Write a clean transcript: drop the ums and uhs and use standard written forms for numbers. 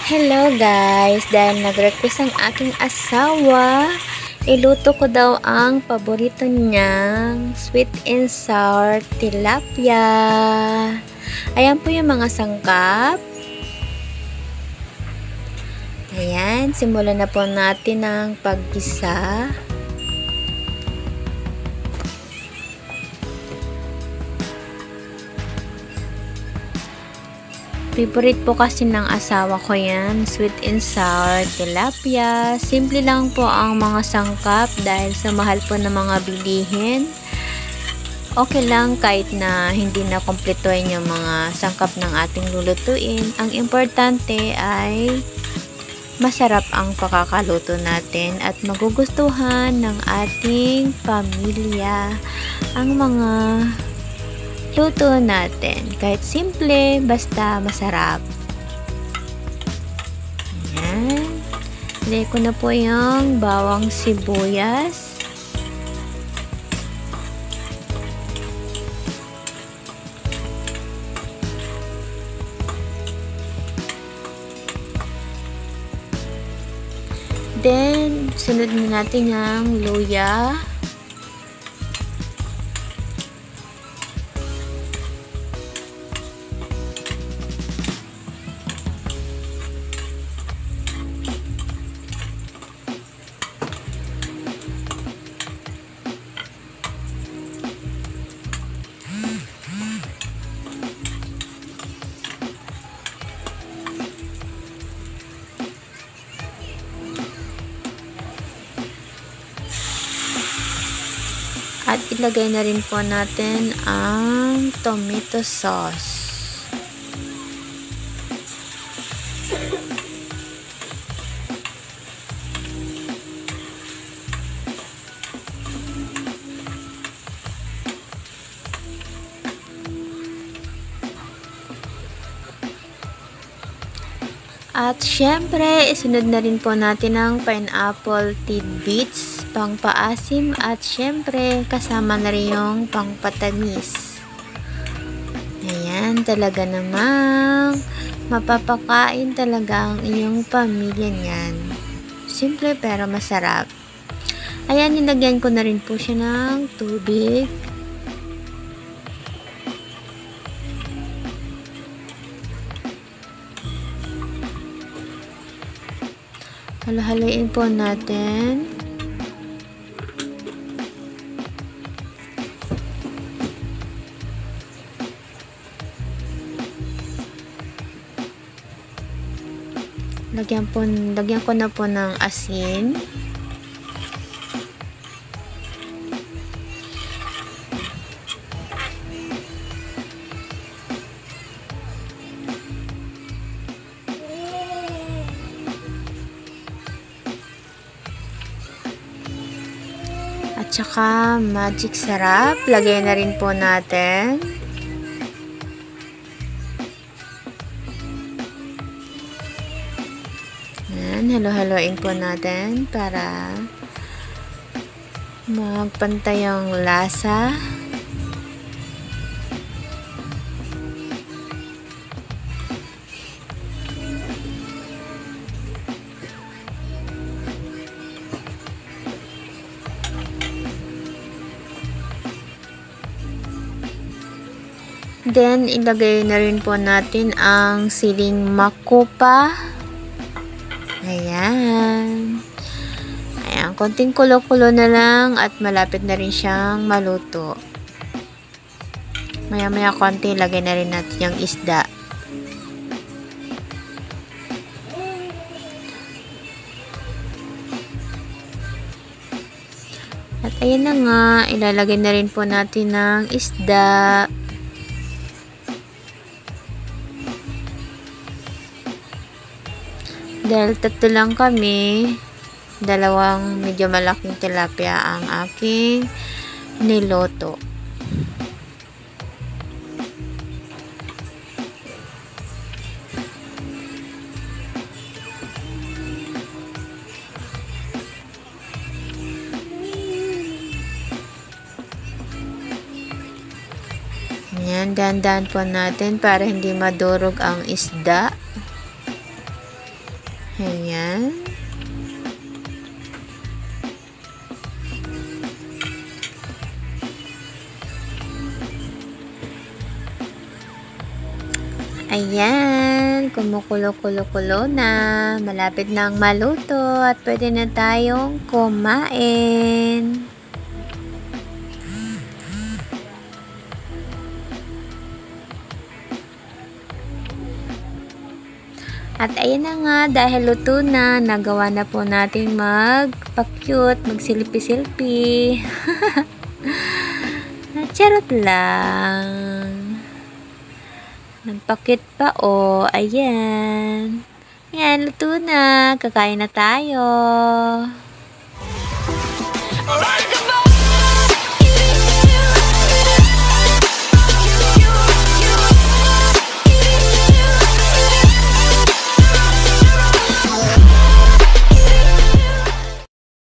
Hello guys, dahil nag-request ang aking asawa, iluto ko daw ang paborito niyang sweet and sour tilapia. Ayan po yung mga sangkap. Ayan, simulan na po natin ang paggisa. Favorite po kasi ng asawa ko yan, sweet and sour tilapia. Simple lang po ang mga sangkap dahil sa mahal po ng mga bilihin. Okay lang kahit na hindi na kumpletuhin yung mga sangkap ng ating lulutuin. Ang importante ay masarap ang pakakaluto natin at magugustuhan ng ating pamilya ang mga luto natin. Kahit simple, basta masarap. Ayan. Lagay ko na po yung bawang sibuyas. Then, sunod na natin yung luya. At ilagay na rin po natin ang tomato sauce. At syempre, isunod na rin po natin ang pineapple tidbits, pangpaasim, at syempre, kasama na rin yung pangpatamis. Ayan, talaga namang mapapakain talaga ang iyong pamilya niyan. Simple pero masarap. Ayan, nilagyan ko na rin po siya ng tubig. Halo-haloin po natin. Lagyan ko na po ng asin. At saka magic sarap, lagay na rin po natin. Yan, halo-haloin po natin para magpantay ang lasa. Then, ilagay na rin po natin ang siling makupa. Ayan. Ayan, konting kulo-kulo na lang at malapit na rin siyang maluto. Maya-maya konti, ilagay na rin natin yung isda. At ayan na nga, ilalagay na rin po natin ng isda. Dahil tatlo lang kami, dalawang medyo malaking tilapia ang aking niloto. Ayan, dahan-dahan po natin para hindi madurog ang isda. Ayan. Ayan, kumukulo-kulo-kulo na. Malapit na ang maluto at pwede na tayong kumain. At ayan na nga, dahil luto na, nagawa na po natin magpa-cute, magsilpi-silpi. Charot lang. Nagpa-cute pa ayan. Ayan, luto na. Kakain na tayo. Alright.